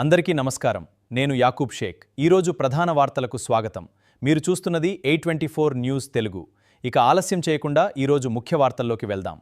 అందరికీ నమస్కారం. నేను యాకూబ్ షేక్. ఈరోజు ప్రధాన వార్తలకు స్వాగతం. మీరు చూస్తున్నది A24 న్యూస్ తెలుగు. ఇక ఆలస్యం చేయకుండా ఈరోజు ముఖ్య వార్తల్లోకి వెళ్దాం.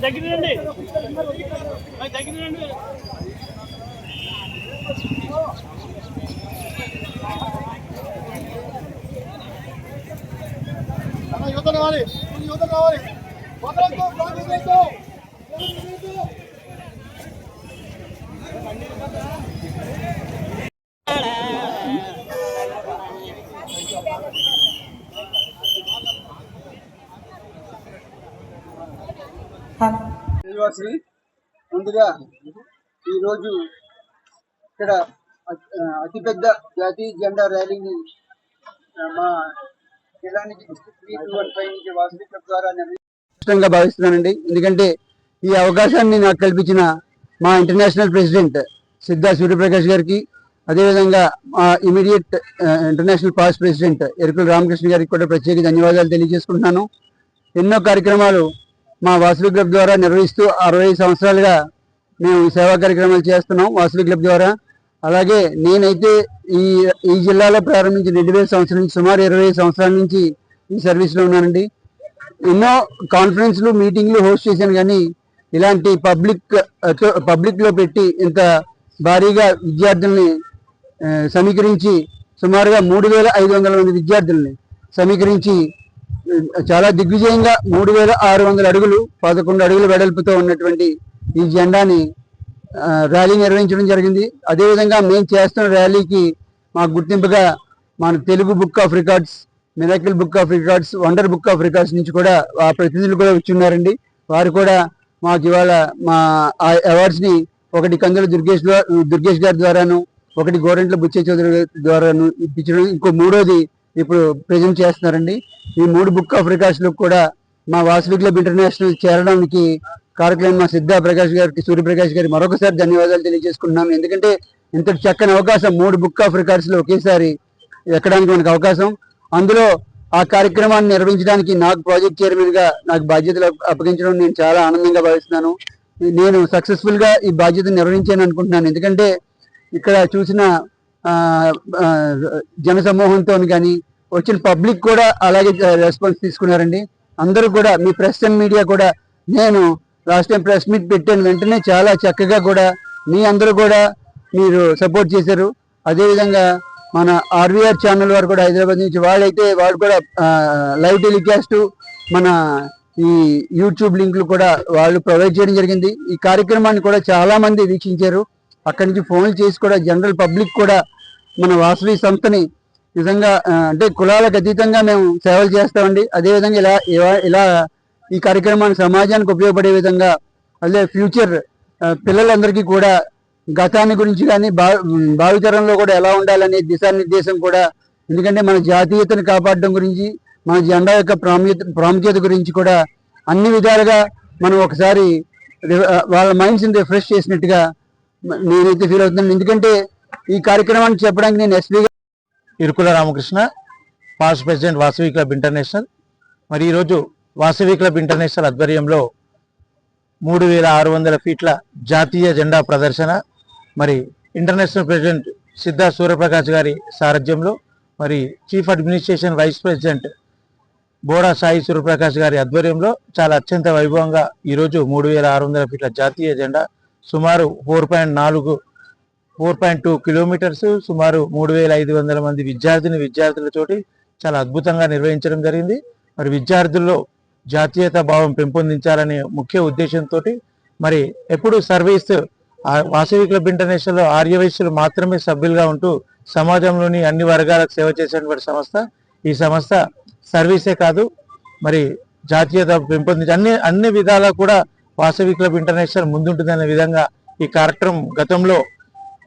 దగ్గరండి యువత రావాలి ముందుగా ఈరోజు ఇక్కడ అతిపెద్ద జాతీయ జెండా ర్యాలీని మా జిల్లానికి వాసవి క్లబ్ ద్వారా నిర్వహించడంగా భావిస్తున్నానండి. ఎందుకంటే ఈ అవకాశాన్ని నాకు కల్పించిన మా ఇంటర్నేషనల్ ప్రెసిడెంట్ సిద్ధా సూర్యప్రకాష్ గారికి, అదేవిధంగా మా immediate international past president Yerukula Ramakrishna గారికి కూడా ప్రత్యేక ధన్యవాదాలు తెలియజేసుకుంటున్నాను. ఎన్నో కార్యక్రమాలు మా వాసవి క్లబ్ ద్వారా నిర్వహిస్తూ 60 సంవత్సరాలుగా మేము సేవా కార్యక్రమాలు చేస్తున్నాం వాసవి క్లబ్ ద్వారా. అలాగే నేనైతే ఈ జిల్లాలో ప్రారంభించిన 2000 సంవత్సరం నుంచి సుమారు 20 సంవత్సరాల నుంచి ఈ సర్వీస్లో ఉన్నానండి. ఎన్నో కాన్ఫరెన్స్లు మీటింగ్లు హోస్ట్ చేశాను, కానీ ఇలాంటి పబ్లిక్లో పెట్టి ఇంత భారీగా విద్యార్థుల్ని సమీకరించి సుమారుగా 3500 మంది విద్యార్థుల్ని సమీకరించి చాలా దిగ్విజయంగా 3600 అడుగులు 11 అడుగుల వెడల్పుతో ఉన్నటువంటి ఈ జెండాని ర్యాలీ నిర్వహించడం జరిగింది. అదేవిధంగా మేము చేస్తున్న ర్యాలీకి మాకు గుర్తింపుగా మన Telugu book of records, miracle book of records, wonder book of records నుంచి కూడా ఆ ప్రతినిధులు కూడా వచ్చి ఉన్నారండి. వారు కూడా మాకు ఇవాళ మా అవార్డ్స్ని ఒకటి కందుల దుర్గేష్ గారి ద్వారాను, ఒకటి గోరెంట్ల బుచ్చయ్య చౌదరి ద్వారాను ఇప్పించడం, ఇంకో మూడోది ఇప్పుడు ప్రజెంట్ చేస్తున్నారండి. ఈ 3 బుక్ ఆఫ్ రికార్డ్స్లో కూడా మా వాసవి క్లబ్ ఇంటర్నేషనల్ చేరడానికి కారకులైన మా సిద్ధా ప్రకాష్ గారికి, సూర్యప్రకాష్ గారికి మరొకసారి ధన్యవాదాలు తెలియజేసుకుంటున్నాను. ఎందుకంటే ఇంతటి చక్కని అవకాశం 3 బుక్ ఆఫ్ రికార్డ్స్లో ఒకేసారి ఎక్కడానికి మనకు అవకాశం. అందులో ఆ కార్యక్రమాన్ని నిర్వహించడానికి నాకు ప్రాజెక్ట్ చైర్మన్గా నాకు బాధ్యతలు అప్పగించడం నేను చాలా ఆనందంగా భావిస్తున్నాను. నేను సక్సెస్ఫుల్గా ఈ బాధ్యతను నిర్వహించాను అనుకుంటున్నాను. ఎందుకంటే ఇక్కడ చూసిన జన సమూహంతో కానీ వచ్చిన పబ్లిక్ కూడా అలాగే రెస్పాన్స్ తీసుకున్నారండి. అందరూ కూడా మీ ప్రెస్ అండ్ మీడియా కూడా, నేను లాస్ట్ టైం ప్రెస్ మీట్ పెట్టాను వెంటనే చాలా చక్కగా కూడా మీ అందరూ కూడా మీరు సపోర్ట్ చేశారు. అదేవిధంగా మన RVR ఛానల్ వారు కూడా హైదరాబాద్ నుంచి వాళ్ళు కూడా లైవ్ టెలికాస్ట్ మన ఈ యూట్యూబ్ లింకులు కూడా వాళ్ళు ప్రొవైడ్ చేయడం జరిగింది. ఈ కార్యక్రమాన్ని కూడా చాలా మంది వీక్షించారు. అక్కడి నుంచి ఫోన్లు చేసి కూడా జనరల్ పబ్లిక్ కూడా మన వాసవి సంస్థని నిజంగా అంటే కులాలకు అతీతంగా మేము సేవలు చేస్తామండి. అదేవిధంగా ఇలా ఈ కార్యక్రమాన్ని సమాజానికి ఉపయోగపడే విధంగా, అదే ఫ్యూచర్ పిల్లలందరికీ కూడా గతాన్ని గురించి కానీ భావితరంలో కూడా ఎలా ఉండాలనే దిశానిర్దేశం కూడా. ఎందుకంటే మన జాతీయతను కాపాడడం గురించి, మన జెండా యొక్క ప్రాముఖ్యత గురించి కూడా అన్ని విధాలుగా మనం ఒకసారి వాళ్ళ మైండ్స్ని రిఫ్రెష్ చేసినట్టుగా నేనైతే ఫీల్ అవుతున్నాను. ఎందుకంటే ఈ కార్యక్రమాన్ని చెప్పడానికి నేను S P Irukula Ramakrishna, past president Vasavi club international. మరి ఈరోజు వాసవి క్లబ్ ఇంటర్నేషనల్ ఆధ్వర్యంలో 3600 ఫీట్ల జాతీయ జెండా ప్రదర్శన, మరి ఇంటర్నేషనల్ ప్రెసిడెంట్ సిద్ధా సూర్యప్రకాష్ గారి సారథ్యంలో, మరి chief administration vice president Boda Sai Suryaprakash గారి ఆధ్వర్యంలో చాలా అత్యంత వైభవంగా ఈరోజు 3600 ఫీట్ల జాతీయ జెండా సుమారు 4.2 కిలోమీటర్స్, సుమారు 3500 మంది విద్యార్థులతోటి చాలా అద్భుతంగా నిర్వహించడం జరిగింది. మరి విద్యార్థుల్లో జాతీయత భావం పెంపొందించాలనే ముఖ్య ఉద్దేశంతో మరి ఎప్పుడు సర్వీస్ వాసవి క్లబ్ ఇంటర్నేషనల్లో ఆర్యవైశ్యులు మాత్రమే సభ్యులుగా ఉంటూ సమాజంలోని అన్ని వర్గాలకు సేవ చేసేటువంటి సంస్థ. ఈ సంస్థ సర్వీసే కాదు, మరి జాతీయత పెంపొందించి అన్ని విధాలా కూడా వాసవి క్లబ్ ఇంటర్నేషనల్ ముందుంటుందనే విధంగా ఈ కార్యక్రమం గతంలో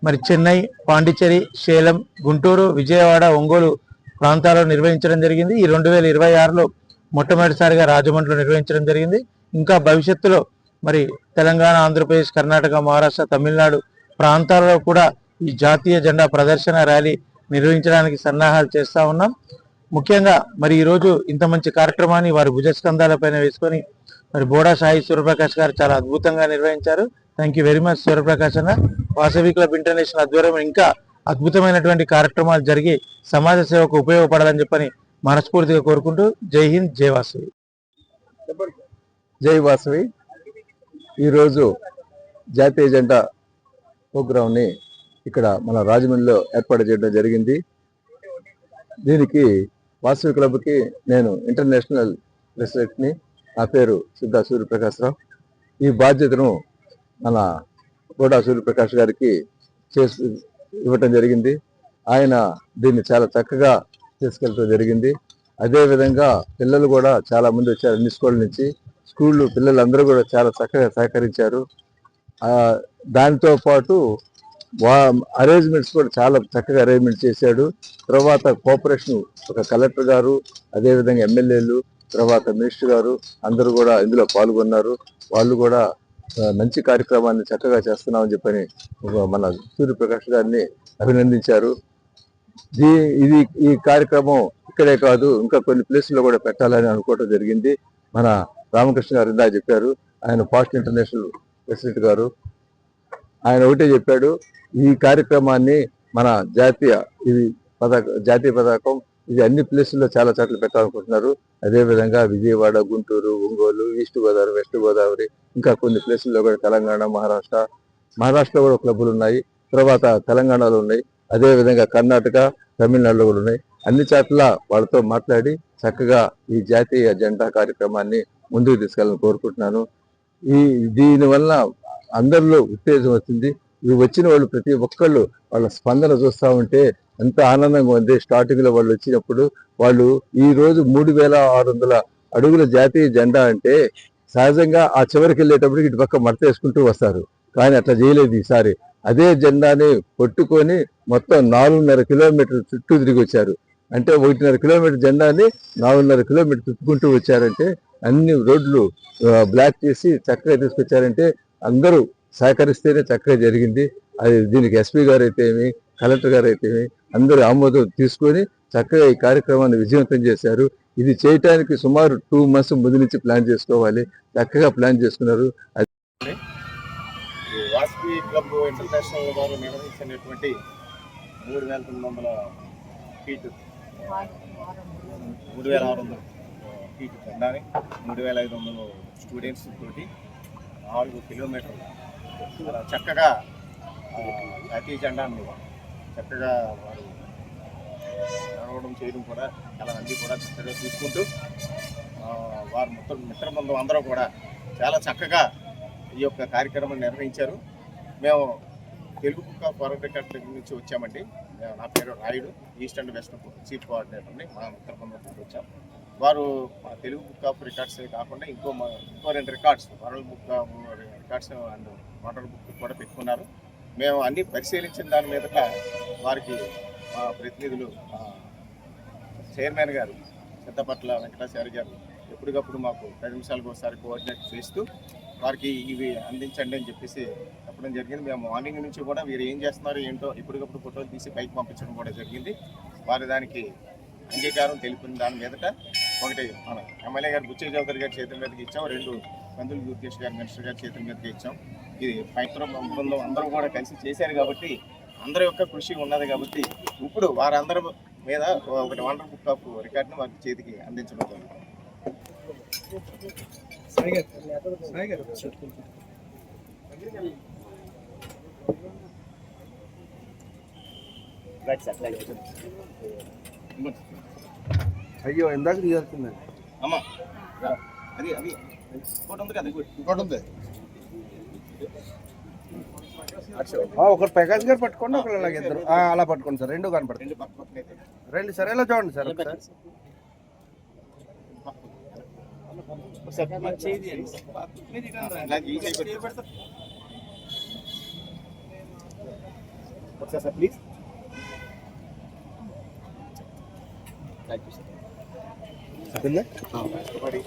మరి చెన్నై, పాండిచ్చేరి, సేలం, గుంటూరు, విజయవాడ, ఒంగోలు ప్రాంతాల్లో నిర్వహించడం జరిగింది. ఈ 2026లో మొట్టమొదటిసారిగా రాజమండ్రిలో నిర్వహించడం జరిగింది. ఇంకా భవిష్యత్తులో మరి తెలంగాణ, ఆంధ్రప్రదేశ్, కర్ణాటక, మహారాష్ట్ర, తమిళనాడు ప్రాంతాలలో కూడా ఈ జాతీయ జెండా ప్రదర్శన ర్యాలీ నిర్వహించడానికి సన్నాహాలు చేస్తూ ఉన్నాం. ముఖ్యంగా మరి ఈరోజు ఇంత మంచి కార్యక్రమాన్ని వారి భుజస్కంధాలపైన వేసుకొని మరి బోడా సాయి సూర్యప్రకాష్ గారు చాలా అద్భుతంగా నిర్వహించారు. Thank you very much Suryaprakash అన్న. వాసవి క్లబ్ ఇంటర్నేషనల్ ఆధ్వర్యం ఇంకా అద్భుతమైనటువంటి కార్యక్రమాలు జరిగి సమాజ సేవకు ఉపయోగపడాలని చెప్పని మనస్ఫూర్తిగా కోరుకుంటూ జై హింద్, జై వాసవి. జై వాసవి. ఈరోజు జాతీయ జెండా ప్రోగ్రాంని ఇక్కడ మన రాజమండ్రిలో ఏర్పాటు చేయడం జరిగింది. దీనికి వాసవి క్లబ్కి నేను ఇంటర్నేషనల్ ప్రెసిడెంట్ని. నా పేరు సిద్ధా సూర్యప్రకాశ్రావు. ఈ బాధ్యతను మన బోడా సూర్యప్రకాష్ గారికి ఇవ్వటం జరిగింది. ఆయన దీన్ని చాలా చక్కగా తీసుకెళ్ళటం జరిగింది. అదేవిధంగా పిల్లలు కూడా చాలా మంది వచ్చారు అన్ని స్కూళ్ళ నుంచి. పిల్లలందరూ కూడా చాలా చక్కగా సహకరించారు. దాంతో పాటు అరేంజ్మెంట్స్ కూడా చాలా చక్కగా అరేంజ్మెంట్ చేశాడు. తర్వాత కోఆపరేషన్ ఒక కలెక్టర్ గారు, అదేవిధంగా ఎమ్మెల్యేలు, తర్వాత మినిస్టర్ గారు అందరూ కూడా ఇందులో పాల్గొన్నారు. వాళ్ళు కూడా మంచి కార్యక్రమాన్ని చక్కగా చేస్తున్నామని చెప్పని మన సూర్యప్రకాష్ గారిని అభినందించారు. ఈ కార్యక్రమం ఇక్కడే కాదు, ఇంకా కొన్ని ప్లేసుల్లో కూడా పెట్టాలని అనుకోవడం జరిగింది. మన రామకృష్ణ గారు ఇందా చెప్పారు, ఆయన పాస్ట్ ఇంటర్నేషనల్ ప్రెసిడెంట్ గారు. ఆయన ఒకటే చెప్పాడు, ఈ కార్యక్రమాన్ని మన జాతీయ పతాకం ఇది అన్ని ప్లేసుల్లో చాలా చోట్ల పెట్టాలనుకుంటున్నారు. అదేవిధంగా విజయవాడ, గుంటూరు, ఒంగోలు, ఈస్ట్ గోదావరి, వెస్ట్ గోదావరి, ఇంకా కొన్ని ప్లేసుల్లో కూడా తెలంగాణ, మహారాష్ట్రలో కూడా క్లబ్బులు ఉన్నాయి. తర్వాత తెలంగాణలో ఉన్నాయి. అదేవిధంగా కర్ణాటక, తమిళనాడులో కూడా ఉన్నాయి. అన్ని చోట్ల వాళ్ళతో మాట్లాడి చక్కగా ఈ జాతీయ జెండా కార్యక్రమాన్ని ముందుకు తీసుకెళ్ళాలని కోరుకుంటున్నాను. దీనివల్ల అందరిలో ఉత్తేజం వచ్చింది. వచ్చిన వాళ్ళు ప్రతి ఒక్కళ్ళు వాళ్ళ స్పందన చూస్తూ ఉంటే ఎంత ఆనందంగా ఉంది. స్టార్టింగ్ లో వాళ్ళు వచ్చినప్పుడు వాళ్ళు ఈ రోజు 3600 అడుగుల జాతీయ జెండా అంటే సహజంగా ఆ చివరికి వెళ్ళేటప్పటికి ఇటు పక్క మడత వేసుకుంటూ వస్తారు. కానీ అట్లా చేయలేదు ఈసారి. అదే జెండాని పట్టుకొని మొత్తం 4.5 కిలోమీటర్లు చుట్టూ తిరిగి వచ్చారు. అంటే 1.5 కిలోమీటర్ జెండాని 4.5 కిలోమీటర్ తిప్పుకుంటూ వచ్చారంటే, అన్ని రోడ్లు బ్లాక్ చేసి చక్కగా తీసుకొచ్చారంటే అందరూ సహకరిస్తేనే చక్కగా జరిగింది. అది దీనికి ఎస్పీ గారు అయితేమి, కలెక్టర్ గారు అయితేమి అందరూ ఆమోదం తీసుకొని చక్కగా ఈ కార్యక్రమాన్ని విజయవంతం చేశారు. ఇది చేయటానికి సుమారు 2 months ముందు నుంచి ప్లాన్ చేసుకోవాలి. చక్కగా ప్లాన్ చేసుకున్నారు. వాసవి క్లబ్ ఇంటర్నేషనల్ వారు నిర్వహించినటువంటి 3900 ఫీట్ 3600 ఫీట్ జెండాని 3500 స్టూడెంట్స్ తోటి 4 కిలోమీటర్లు చక్కగా జాతీయ జెండాను చక్కగా వారు నడవడం చేయడం కూడా చాలా మంది కూడా చక్కగా చూసుకుంటూ వారు మొత్తం మిత్రబృందం అందరూ కూడా చాలా చక్కగా ఈ యొక్క కార్యక్రమాన్ని నిర్వహించారు. మేము Telugu book of world record దగ్గర నుంచి వచ్చామండి. నా పేరు Rayudu, east and west chief కోఆర్డినేటర్ని. మా మిత్రబృందంతో వచ్చాం. వారు మా తెలుగు బుక్ ఆఫ్ రికార్డ్స్ కాకుండా ఇంకో 2 records, world book of records and water book కూడా పెట్టుకున్నారు. మేము అన్ని పరిశీలించిన దాని మీదట వారికి మా ప్రతినిధులు చైర్మన్ గారు సిద్ధపట్ల వెంకటాచారి గారు ఎప్పటికప్పుడు మాకు 10 నిమిషాలకు ఒకసారి కోఆర్డినేట్ చేస్తూ వారికి ఇవి అందించండి అని చెప్పేసి చెప్పడం జరిగింది. మేము మార్నింగ్ నుంచి కూడా వీరు ఏం చేస్తున్నారు ఏంటో ఎప్పటికప్పుడు ఫోటోలు తీసి పైకి పంపించడం కూడా జరిగింది. వారి దానికి అంగీకారం తెలిపిన దాని మీదట ఒకటి మన ఎమ్మెల్యే గారు బుచ్చయ్య చౌదరి గారి చేతుల మీదకి ఇచ్చాం, 2 కందులు దుర్గేష్ గారు మినిస్టర్ గారి చేతుల మీదకి ఇచ్చాం. ఇది పైత్రం బృందం అందరూ కూడా కలిసి చేశారు కాబట్టి అందరి యొక్క కృషి ఉన్నది కాబట్టి ఇప్పుడు వారందరి మీద ఒకటి వండర్ బుక్ ఆఫ్ రికార్డుని వారి చేతికి అందించడం జరుగుతుంది. అయ్యో ఇందాక తీయాల్సిందండి. అమ్మా అది అది ఇంకోటి ఉంది కదా, ఇంకోటి ఉంది. ఒకరు ప్రకాష్ గారు పట్టుకోండి, ఒకరు అలాగే ఇద్దరు అలా పట్టుకోండి సార్, 2 కనపడుతుంది. 2 పక్క పక్కన అయితే 2 సరే ఇలా చూడండి సార్ ఒకసారి. ఒకసారి సార్ ప్లీజ్. ఉందా? మరి